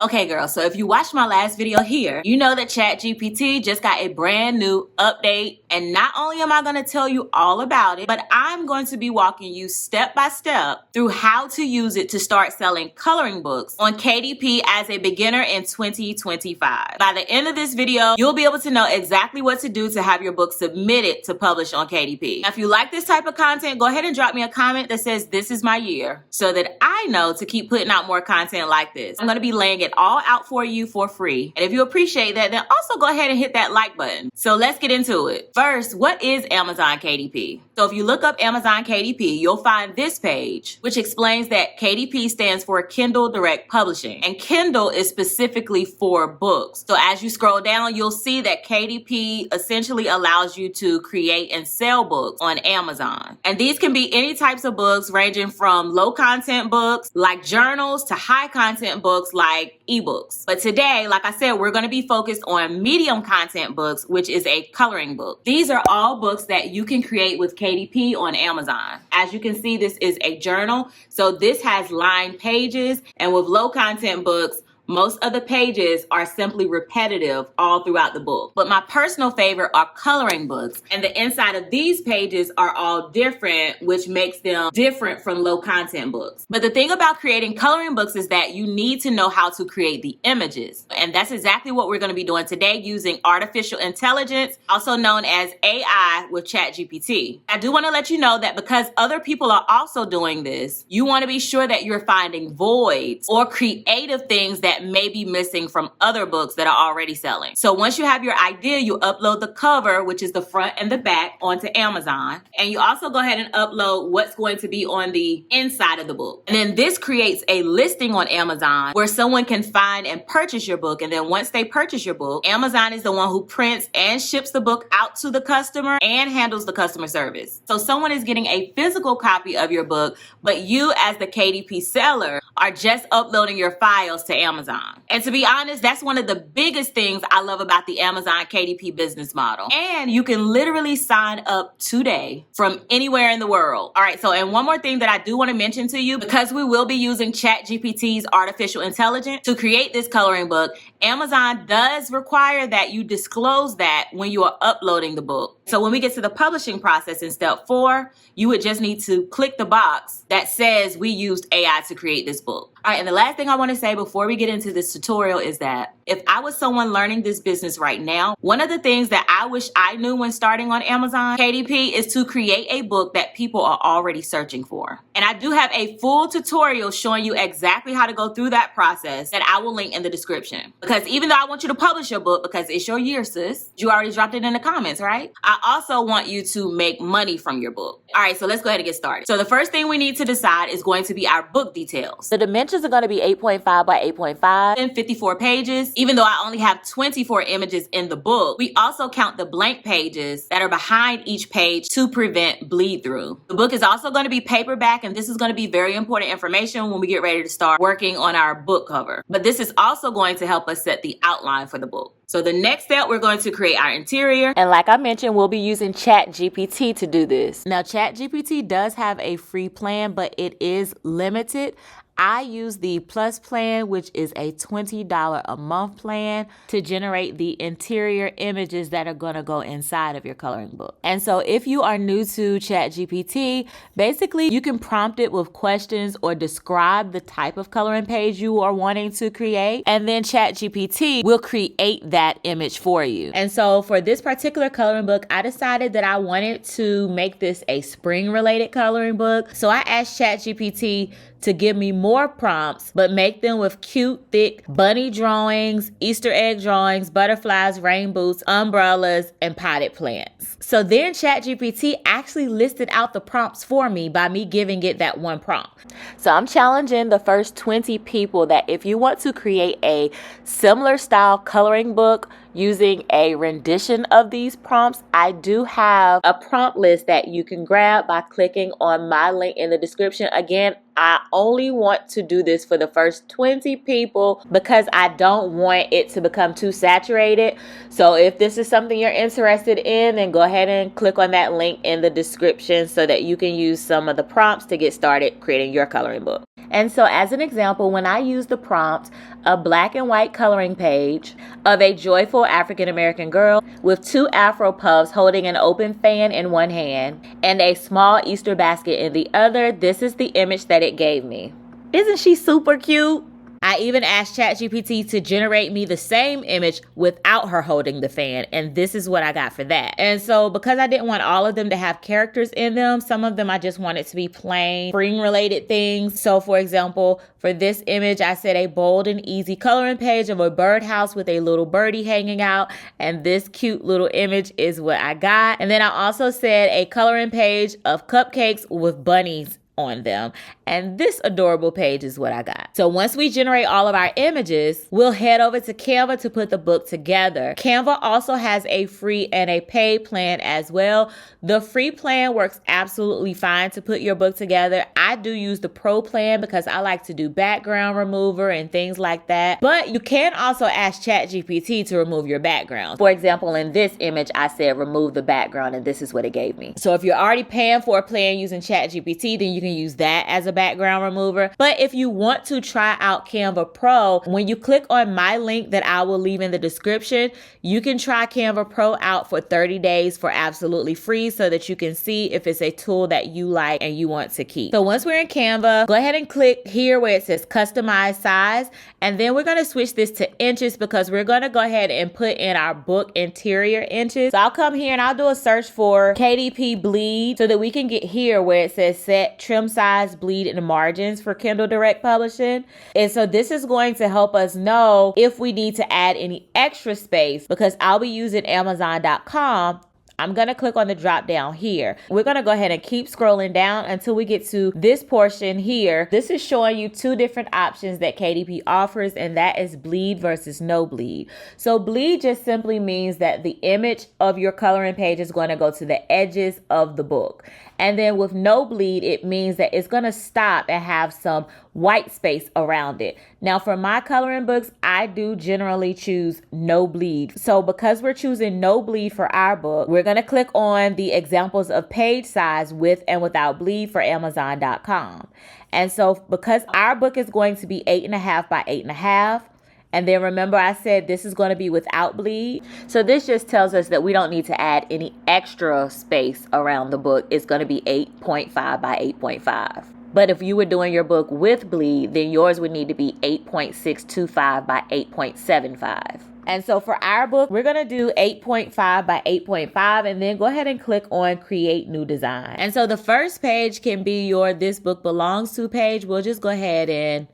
Okay, girl, so if you watched my last video here, you know that ChatGPT just got a brand new update. And not only am I going to tell you all about it, but I'm going to be walking you step by step through how to use it to start selling coloring books on KDP as a beginner in 2025. By the end of this video, you'll be able to know exactly what to do to have your book submitted to publish on KDP. Now, if you like this type of content, go ahead and drop me a comment that says this is my year so that I know to keep putting out more content like this. I'm going to be laying it all out for you for free. And if you appreciate that, then also go ahead and hit that like button. So let's get into it. First, what is Amazon KDP? So if you look up Amazon KDP, you'll find this page, which explains that KDP stands for Kindle Direct Publishing. And Kindle is specifically for books. So as you scroll down, you'll see that KDP essentially allows you to create and sell books on Amazon. And these can be any types of books ranging from low content books like journals to high content books like ebooks. But today, like I said, we're going to be focused on medium content books, which is a coloring book. These are all books that you can create with KDP on Amazon. As you can see, this is a journal. So this has lined pages, and with low content books, most of the pages are simply repetitive all throughout the book. But my personal favorite are coloring books. And the inside of these pages are all different, which makes them different from low content books. But the thing about creating coloring books is that you need to know how to create the images. And that's exactly what we're going to be doing today using artificial intelligence, also known as AI with ChatGPT. I do want to let you know that because other people are also doing this, you want to be sure that you're finding voids or creative things that may be missing from other books that are already selling. So once you have your idea, you upload the cover, which is the front and the back, onto Amazon. And you also go ahead and upload what's going to be on the inside of the book. And then this creates a listing on Amazon where someone can find and purchase your book. And then once they purchase your book, Amazon is the one who prints and ships the book out to the customer and handles the customer service. So someone is getting a physical copy of your book, but you as the KDP seller are just uploading your files to Amazon. And to be honest, that's one of the biggest things I love about the Amazon KDP business model. And you can literally sign up today from anywhere in the world. All right, so and one more thing that I do want to mention to you, because we will be using ChatGPT's artificial intelligence to create this coloring book, Amazon does require that you disclose that when you are uploading the book. So when we get to the publishing process in step 4, you would just need to click the box that says we used AI to create this book. All right, and the last thing I want to say before we get into this tutorial is that if I was someone learning this business right now, one of the things that I wish I knew when starting on Amazon KDP is to create a book that people are already searching for. And I do have a full tutorial showing you exactly how to go through that process that I will link in the description. Because even though I want you to publish your book because it's your year, sis, you already dropped it in the comments, right? I also want you to make money from your book. All right, so let's go ahead and get started. So the first thing we need to decide is going to be our book details. The dimensions are going to be 8.5 by 8.5 and 54 pages. Even though I only have 24 images in the book, we also count the blank pages that are behind each page to prevent bleed through. The book is also going to be paperback, and this is going to be very important information when we get ready to start working on our book cover. But this is also going to help us set the outline for the book. So the next step, we're going to create our interior. And like I mentioned, we'll be using ChatGPT to do this. Now, ChatGPT does have a free plan, but it is limited. I use the Plus plan, which is a $20 a month plan to generate the interior images that are going to go inside of your coloring book. And so if you are new to ChatGPT, basically you can prompt it with questions or describe the type of coloring page you are wanting to create. And then ChatGPT will create that image for you. And so for this particular coloring book, I decided that I wanted to make this a spring related coloring book. So I asked ChatGPT to give me more prompts, but make them with cute, thick bunny drawings, Easter egg drawings, butterflies, rainbows, umbrellas, and potted plants. So then ChatGPT actually listed out the prompts for me by me giving it that one prompt. So I'm challenging the first 20 people that if you want to create a similar style coloring book using a rendition of these prompts, I do have a prompt list that you can grab by clicking on my link in the description. Again, I only want to do this for the first 20 people because I don't want it to become too saturated. So if this is something you're interested in, then go ahead and click on that link in the description so that you can use some of the prompts to get started creating your coloring book. And so as an example, when I use the prompt, a black and white coloring page of a joyful African-American girl with 2 afro puffs holding an open fan in one hand and a small Easter basket in the other, this is the image that it gave me. Isn't she super cute? I even asked ChatGPT to generate me the same image without her holding the fan, and this is what I got for that. And so because I didn't want all of them to have characters in them, some of them I just wanted to be plain spring related things. So for example, for this image, I said a bold and easy coloring page of a birdhouse with a little birdie hanging out, and this cute little image is what I got. And then I also said a coloring page of cupcakes with bunnies on them, and this adorable page is what I got. So once we generate all of our images, we'll head over to Canva to put the book together. Canva also has a free and a paid plan as well. The free plan works absolutely fine to put your book together. I do use the pro plan because I like to do background remover and things like that, but you can also ask ChatGPT to remove your background. For example, in this image, I said remove the background, and this is what it gave me. So if you're already paying for a plan using ChatGPT, then you can use that as a background remover. But if you want to try out Canva Pro, when you click on my link that I will leave in the description, you can try Canva Pro out for 30 days for absolutely free so that you can see if it's a tool that you like and you want to keep. So once we're in Canva, go ahead and click here where it says customize size, and then we're going to switch this to inches because we're going to go ahead and put in our book interior inches. So I'll come here and I'll do a search for KDP bleed so that we can get here where it says set trim size, bleed, and margins for Kindle Direct Publishing. And so this is going to help us know if we need to add any extra space because I'll be using Amazon.com. I'm going to click on the drop down here. We're going to go ahead and keep scrolling down until we get to this portion here. This is showing you 2 different options that KDP offers, and that is bleed versus no bleed. So bleed just simply means that the image of your coloring page is going to go to the edges of the book. And then with no bleed, it means that it's going to stop and have some white space around it. Now for my coloring books, I do generally choose no bleed. So because we're choosing no bleed for our book, we're going to click on the examples of page size with and without bleed for Amazon.com. And so because our book is going to be 8.5 by 8.5, and then remember I said this is going to be without bleed. So this just tells us that we don't need to add any extra space around the book. It's going to be 8.5 by 8.5. But if you were doing your book with bleed, then yours would need to be 8.625 by 8.75. And so for our book, we're going to do 8.5 by 8.5 and then go ahead and click on create new design. And so the first page can be your this book belongs to page. We'll just go ahead and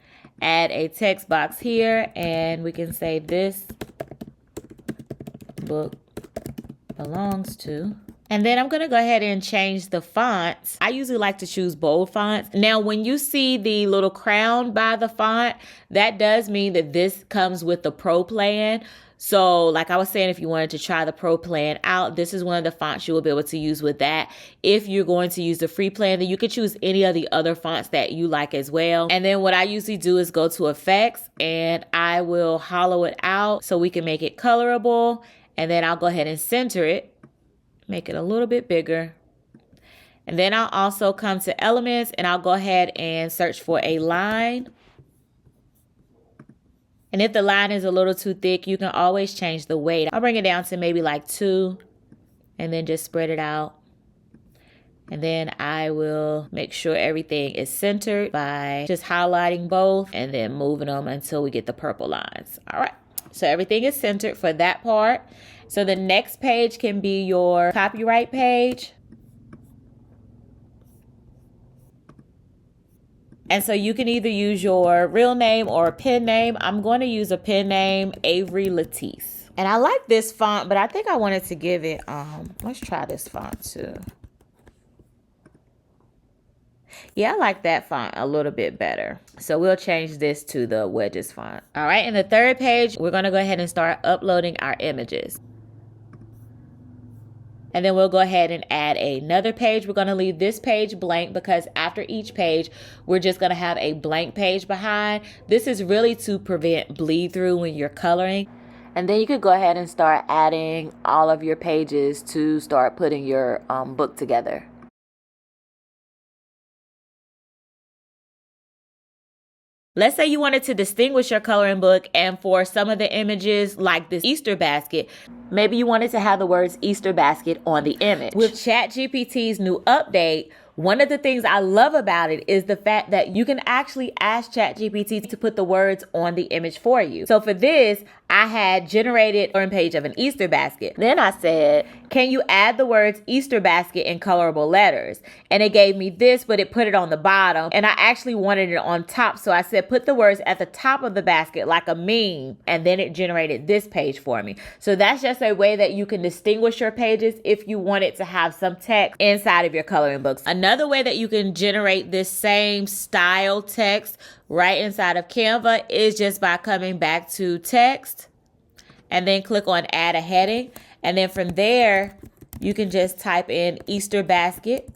add a text box here and we can say this book belongs to. And then I'm going to go ahead and change the fonts. I usually like to choose bold fonts. Now, when you see the little crown by the font, that does mean that this comes with the Pro plan. So like I was saying, if you wanted to try the Pro plan out, this is one of the fonts you will be able to use with that. If you're going to use the free plan, then you could choose any of the other fonts that you like as well. And then what I usually do is go to effects and I will hollow it out so we can make it colorable. And then I'll go ahead and center it. Make it a little bit bigger. And then I'll also come to elements and I'll go ahead and search for a line. And if the line is a little too thick, you can always change the weight. I'll bring it down to maybe like 2 and then just spread it out. And then I will make sure everything is centered by just highlighting both and then moving them until we get the purple lines. All right. So everything is centered for that part. So the next page can be your copyright page. And so you can either use your real name or a pen name. I'm going to use a pen name, Avery Latisse. And I like this font, but I think I wanted to give it, let's try this font too. Yeah, I like that font a little bit better. So we'll change this to the Wedges font. All right, in the third page, we're going to go ahead and start uploading our images. And then we'll go ahead and add another page. We're going to leave this page blank because after each page, we're just going to have a blank page behind. This is really to prevent bleed through when you're coloring. And then you could go ahead and start adding all of your pages to start putting your book together. Let's say you wanted to distinguish your coloring book, and for some of the images, like this Easter basket, maybe you wanted to have the words Easter basket on the image. With ChatGPT's new update, one of the things I love about it is the fact that you can actually ask ChatGPT to put the words on the image for you. So for this, I had generated a page of an Easter basket. Then I said, can you add the words Easter basket in colorable letters? And it gave me this, but it put it on the bottom. And I actually wanted it on top. So I said, put the words at the top of the basket like a meme. And then it generated this page for me. So that's just a way that you can distinguish your pages if you wanted to have some text inside of your coloring books. Another way that you can generate this same style text right inside of Canva is just by coming back to text and then click on add a heading. And then from there, you can just type in Easter basket.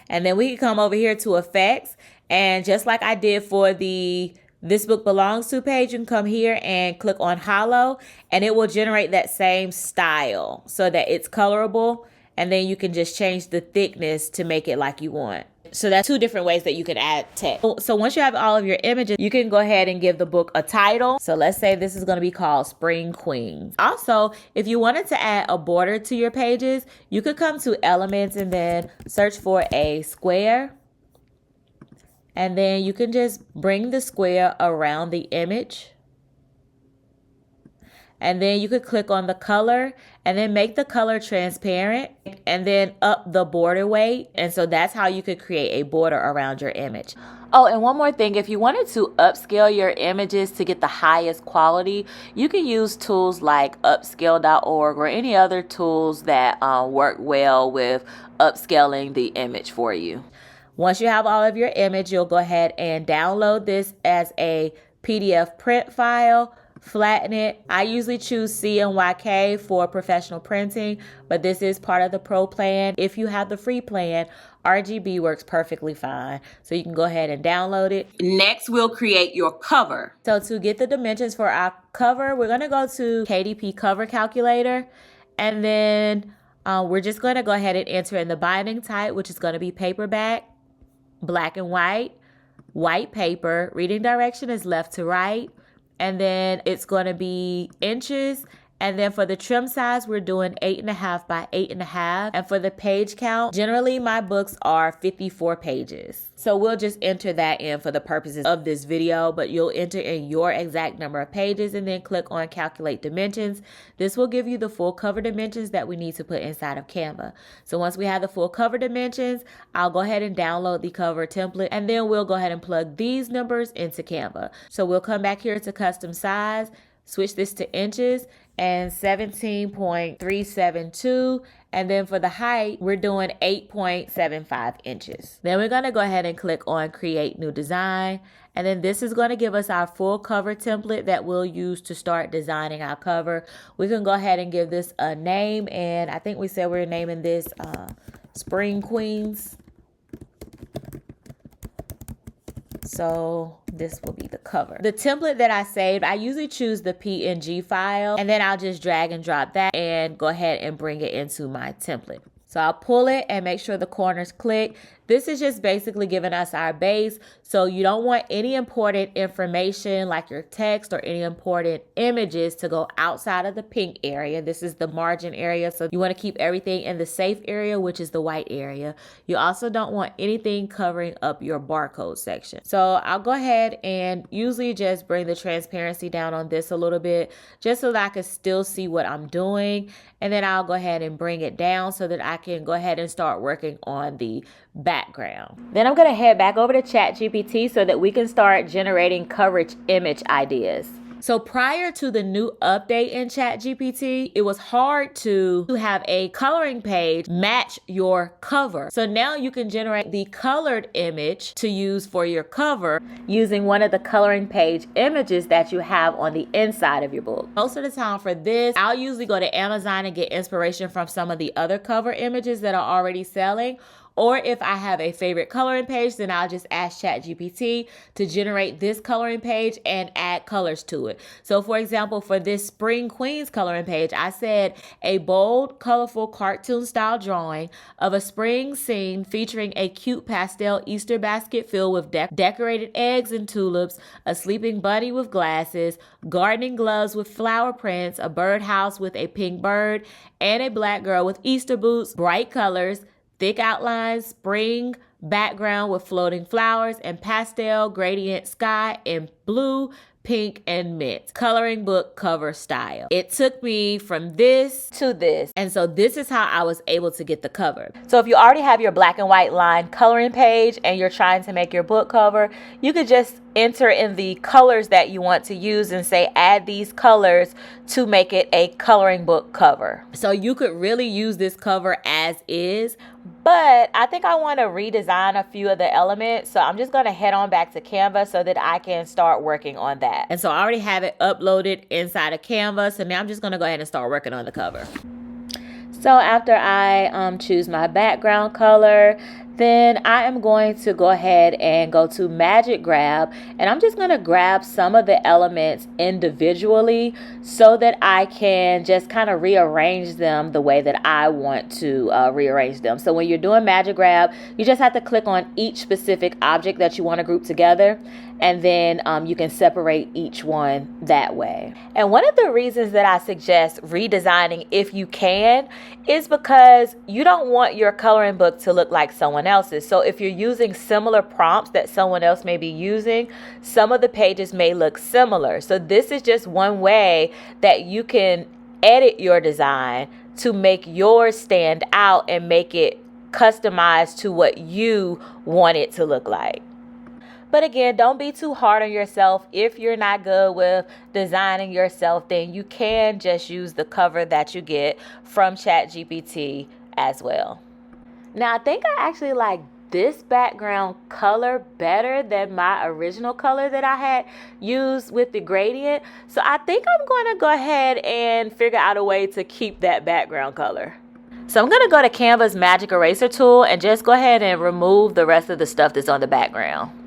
And then we can come over here to effects. And just like I did for the This Book Belongs To page, you can come here and click on hollow and it will generate that same style so that it's colorable. And then you can just change the thickness to make it like you want. So that's two different ways that you can add text. So once you have all of your images, you can go ahead and give the book a title. So let's say this is going to be called Spring Queens. Also, if you wanted to add a border to your pages, you could come to Elements and then search for a square. And then you can just bring the square around the image. And then you could click on the color and then make the color transparent and then up the border weight. And so that's how you could create a border around your image. Oh, and one more thing, if you wanted to upscale your images to get the highest quality, you can use tools like upscale.org or any other tools that work well with upscaling the image for you. Once you have all of your image, you'll go ahead and download this as a PDF print file. Flatten it. I usually choose CMYK for professional printing, but this is part of the pro plan. If you have the free plan, RGB works perfectly fine. So you can go ahead and download it. Next, we'll create your cover. So to get the dimensions for our cover, we're going to go to KDP cover calculator. And then we're just going to go ahead and enter in the binding type, which is going to be paperback, black and white, white paper. Reading direction is left to right. And then it's going to be inches. And then for the trim size, we're doing 8.5 by 8.5. And for the page count, generally my books are 54 pages. So we'll just enter that in for the purposes of this video, but you'll enter in your exact number of pages and then click on calculate dimensions. This will give you the full cover dimensions that we need to put inside of Canva. So once we have the full cover dimensions, I'll go ahead and download the cover template and then we'll go ahead and plug these numbers into Canva. So we'll come back here to custom size, switch this to inches and 17.372. And then for the height, we're doing 8.75 inches. Then we're going to go ahead and click on create new design. And then this is going to give us our full cover template that we'll use to start designing our cover. We can go ahead and give this a name. And I think we said we're naming this Spring Queens. So this will be the cover. The template that I saved, I usually choose the PNG file and then I'll just drag and drop that and go ahead and bring it into my template. So I'll pull it and make sure the corners click. This is just basically giving us our base. So you don't want any important information like your text or any important images to go outside of the pink area. This is the margin area. So you want to keep everything in the safe area, which is the white area. You also don't want anything covering up your barcode section. So I'll go ahead and usually just bring the transparency down on this a little bit just so that I can still see what I'm doing. And then I'll go ahead and bring it down so that I can go ahead and start working on the background. Then I'm going to head back over to ChatGPT so that we can start generating coverage image ideas. So prior to the new update in ChatGPT, it was hard to have a coloring page match your cover. So now you can generate the colored image to use for your cover using one of the coloring page images that you have on the inside of your book. Most of the time for this, I'll usually go to Amazon and get inspiration from some of the other cover images that are already selling. Or if I have a favorite coloring page, then I'll just ask ChatGPT to generate this coloring page and add colors to it. So for example, for this Spring Queens coloring page, I said a bold, colorful cartoon style drawing of a spring scene featuring a cute pastel Easter basket filled with decorated eggs and tulips, a sleeping bunny with glasses, gardening gloves with flower prints, a birdhouse with a pink bird, and a black girl with Easter boots, bright colors, thick outlines, spring background with floating flowers, and pastel gradient sky in blue, pink, and mint. Coloring book cover style. It took me from this to this. And so this is how I was able to get the cover. So if you already have your black and white line coloring page and you're trying to make your book cover, you could just enter in the colors that you want to use and say add these colors to make it a coloring book cover. So you could really use this cover as is, but I think I want to redesign a few of the elements. So I'm just going to head on back to Canva so that I can start working on that. And so I already have it uploaded inside of Canva. So now I'm just going to go ahead and start working on the cover. So after I choose my background color, then I am going to go ahead and go to Magic Grab, and I'm just going to grab some of the elements individually so that I can just kind of rearrange them the way that I want to rearrange them. So when you're doing Magic Grab, you just have to click on each specific object that you want to group together, and then you can separate each one that way. And one of the reasons that I suggest redesigning if you can is because you don't want your coloring book to look like someone else's. So if you're using similar prompts that someone else may be using, some of the pages may look similar. So this is just one way that you can edit your design to make yours stand out and make it customized to what you want it to look like. But again, don't be too hard on yourself. If you're not good with designing yourself, then you can just use the cover that you get from ChatGPT as well. Now, I think I actually like this background color better than my original color that I had used with the gradient. So I think I'm going to go ahead and figure out a way to keep that background color. So I'm going to go to Canva's Magic Eraser tool and just go ahead and remove the rest of the stuff that's on the background.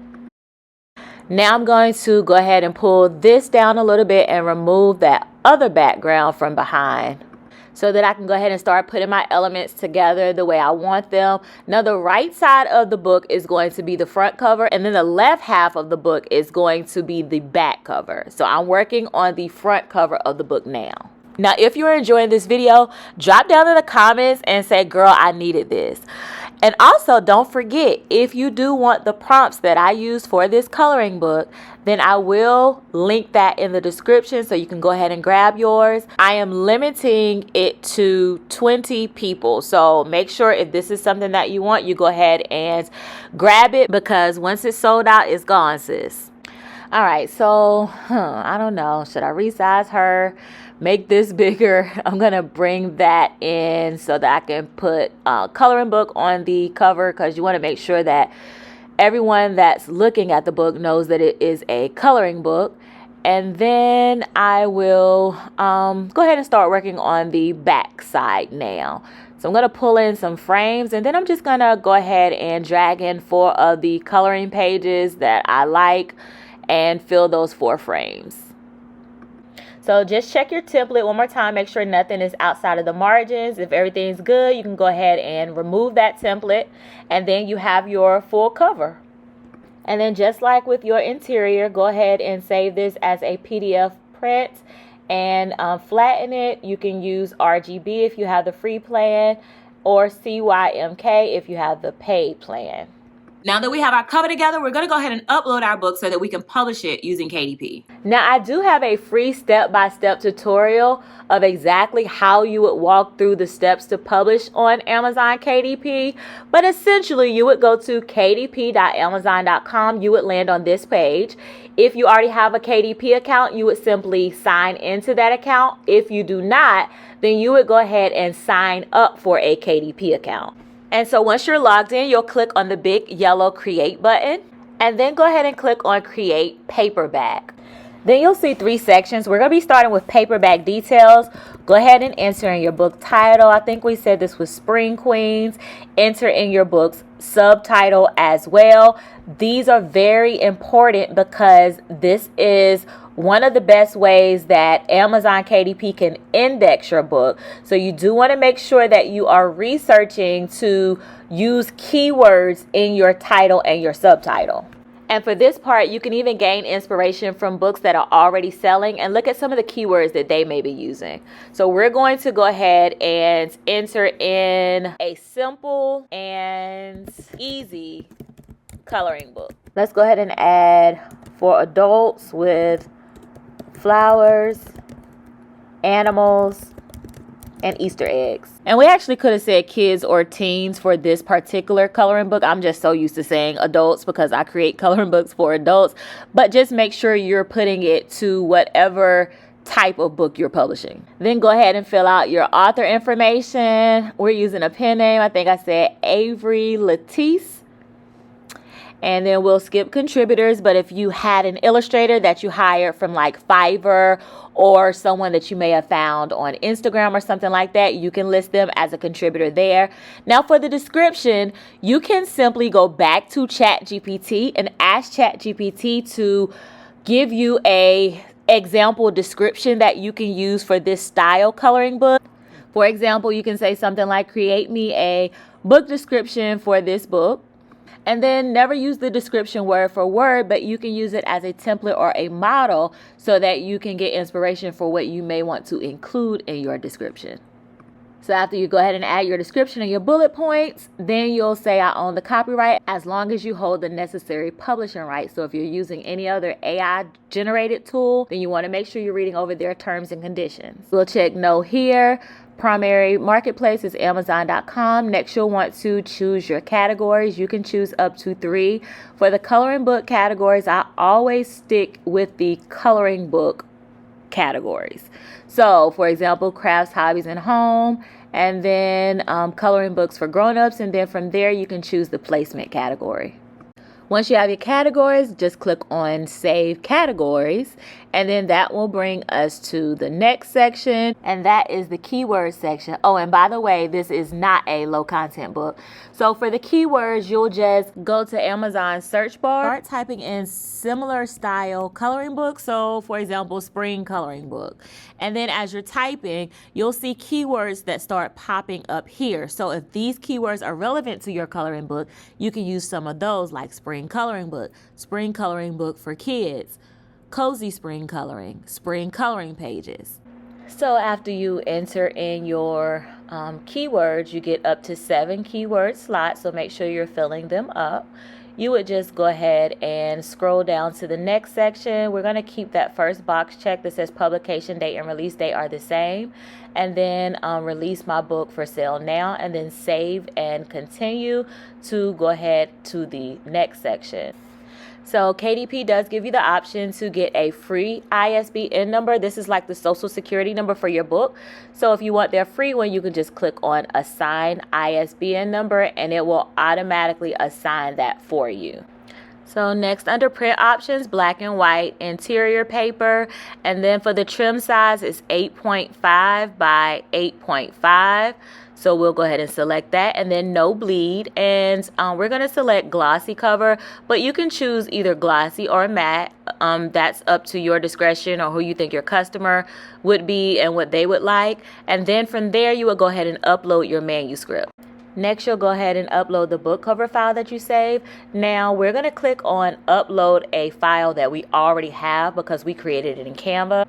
Now I'm going to go ahead and pull this down a little bit and remove that other background from behind so that I can go ahead and start putting my elements together the way I want them. Now the right side of the book is going to be the front cover, and then the left half of the book is going to be the back cover. So I'm working on the front cover of the book now. Now, if you're enjoying this video, drop down in the comments and say, girl, I needed this. And also, don't forget, if you do want the prompts that I use for this coloring book, then I will link that in the description so you can go ahead and grab yours. I am limiting it to 20 people. So make sure if this is something that you want, you go ahead and grab it, because once it's sold out, it's gone, sis. All right, so I don't know. Should I resize her? Make this bigger? I'm gonna bring that in so that I can put coloring book on the cover, because you want to make sure that everyone that's looking at the book knows that it is a coloring book. And then I will go ahead and start working on the back side now. So I'm going to pull in some frames, and then I'm just going to go ahead and drag in 4 of the coloring pages that I like and fill those 4 frames. So just check your template one more time. Make sure nothing is outside of the margins. If everything's good, you can go ahead and remove that template, and then you have your full cover. And then just like with your interior, go ahead and save this as a PDF print and flatten it. You can use RGB if you have the free plan, or CYMK if you have the paid plan. Now that we have our cover together, we're going to go ahead and upload our book so that we can publish it using KDP. Now, I do have a free step-by-step tutorial of exactly how you would walk through the steps to publish on Amazon KDP. But essentially, you would go to kdp.amazon.com. You would land on this page. If you already have a KDP account, you would simply sign into that account. If you do not, then you would go ahead and sign up for a KDP account. And so once you're logged in, you'll click on the big yellow create button and then go ahead and click on create paperback. Then you'll see 3 sections. We're going to be starting with paperback details. Go ahead and enter in your book title. I think we said this was Spring Queens. Enter in your book's subtitle as well. These are very important because this is one of the best ways that Amazon KDP can index your book. So you do want to make sure that you are researching to use keywords in your title and your subtitle. And for this part, you can even gain inspiration from books that are already selling and look at some of the keywords that they may be using. So we're going to go ahead and enter in a simple and easy coloring book. Let's go ahead and add for adults with flowers, animals, and Easter eggs. And we actually could have said kids or teens for this particular coloring book. I'm just so used to saying adults because I create coloring books for adults. But just make sure you're putting it to whatever type of book you're publishing. Then go ahead and fill out your author information. We're using a pen name. I think I said Avery Latisse. And then we'll skip contributors. But if you had an illustrator that you hired from like Fiverr or someone that you may have found on Instagram or something like that, you can list them as a contributor there. Now for the description, you can simply go back to ChatGPT and ask ChatGPT to give you a example description that you can use for this style coloring book. For example, you can say something like, create me a book description for this book. And then never use the description word for word, but you can use it as a template or a model so that you can get inspiration for what you may want to include in your description. So after you go ahead and add your description and your bullet points, then you'll say I own the copyright as long as you hold the necessary publishing rights. So if you're using any other AI generated tool, then you want to make sure you're reading over their terms and conditions. We'll check no here. Primary marketplace is Amazon.com. Next, you'll want to choose your categories. You can choose up to 3. For the coloring book categories, I always stick with the coloring book categories. So, for example, crafts, hobbies, and home, and then coloring books for grown-ups, and then from there you can choose the placement category. Once you have your categories, just click on Save Categories, and then that will bring us to the next section, and that is the keyword section. Oh, and by the way, this is not a low content book. So for the keywords, you'll just go to Amazon's search bar, start typing in similar style coloring book. So for example, spring coloring book. And then as you're typing, you'll see keywords that start popping up here. So if these keywords are relevant to your coloring book, you can use some of those like spring coloring book for kids, cozy spring coloring pages. So after you enter in your keywords, you get up to 7 keyword slots, so make sure you're filling them up. You would just go ahead and scroll down to the next section. We're going to keep that first box checked that says publication date and release date are the same. And then release my book for sale now, and then save and continue to go ahead to the next section. So KDP does give you the option to get a free ISBN number. This is like the social security number for your book. So if you want their free one, you can just click on assign ISBN number and it will automatically assign that for you. So next, under print options, black and white, interior paper, and then for the trim size it's 8.5 by 8.5. So we'll go ahead and select that, and then no bleed, and we're going to select glossy cover, but you can choose either glossy or matte. That's up to your discretion or who you think your customer would be and what they would like. And then from there, you will go ahead and upload your manuscript. Next, you'll go ahead and upload the book cover file that you saved. Now, we're going to click on upload a file that we already have because we created it in Canva.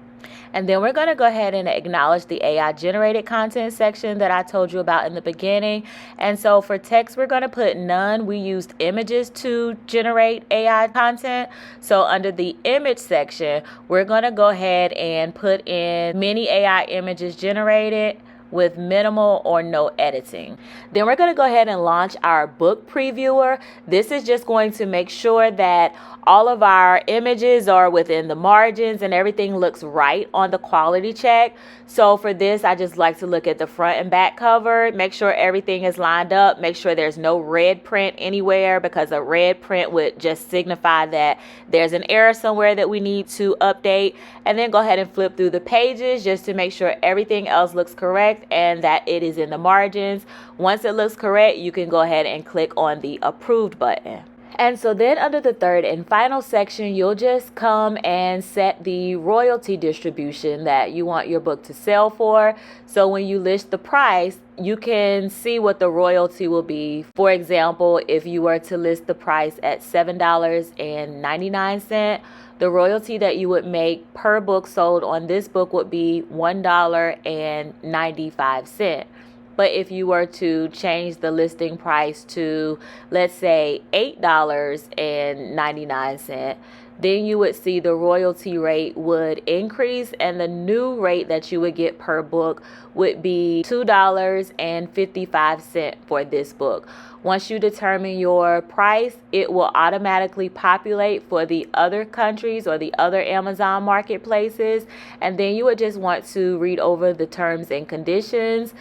And then we're going to go ahead and acknowledge the AI generated content section that I told you about in the beginning. And so for text, we're going to put none. We used images to generate AI content. So under the image section, we're going to go ahead and put in many AI images generated with minimal or no editing. Then we're going to go ahead and launch our book previewer. This is just going to make sure that all of our images are within the margins and everything looks right on the quality check. So for this, I just like to look at the front and back cover, make sure everything is lined up, make sure there's no red print anywhere, because a red print would just signify that there's an error somewhere that we need to update. And then go ahead and flip through the pages just to make sure everything else looks correct and that it is in the margins. Once it looks correct, you can go ahead and click on the approved button. And so then under the third and final section, you'll just come and set the royalty distribution that you want your book to sell for. So when you list the price, you can see what the royalty will be. For example, if you were to list the price at $7.99, the royalty that you would make per book sold on this book would be $1.95. But if you were to change the listing price to, let's say, $8.99, then you would see the royalty rate would increase, and the new rate that you would get per book would be $2.55 for this book. Once you determine your price, it will automatically populate for the other countries or the other Amazon marketplaces, and then you would just want to read over the terms and conditions.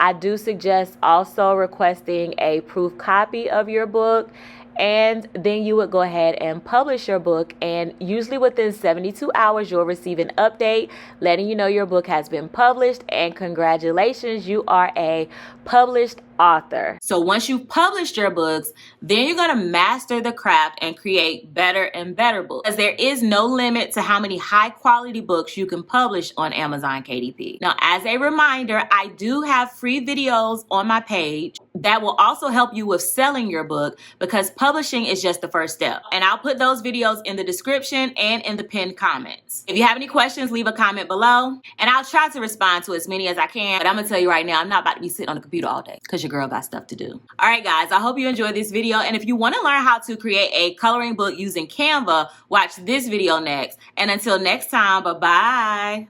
I do suggest also requesting a proof copy of your book, and then you would go ahead and publish your book, and usually within 72 hours you'll receive an update letting you know your book has been published, and congratulations, you are a published author. So once you've published your books, then you're going to master the craft and create better and better books, because there is no limit to how many high quality books you can publish on Amazon KDP. Now, as a reminder, I do have free videos on my page that will also help you with selling your book, because publishing is just the first step. And I'll put those videos in the description and in the pinned comments. If you have any questions, leave a comment below and I'll try to respond to as many as I can. But I'm gonna tell you right now, I'm not about to be sitting on the computer all day, because your girl got stuff to do. All right, guys, I hope you enjoyed this video. And if you want to learn how to create a coloring book using Canva, watch this video next. And until next time, bye-bye.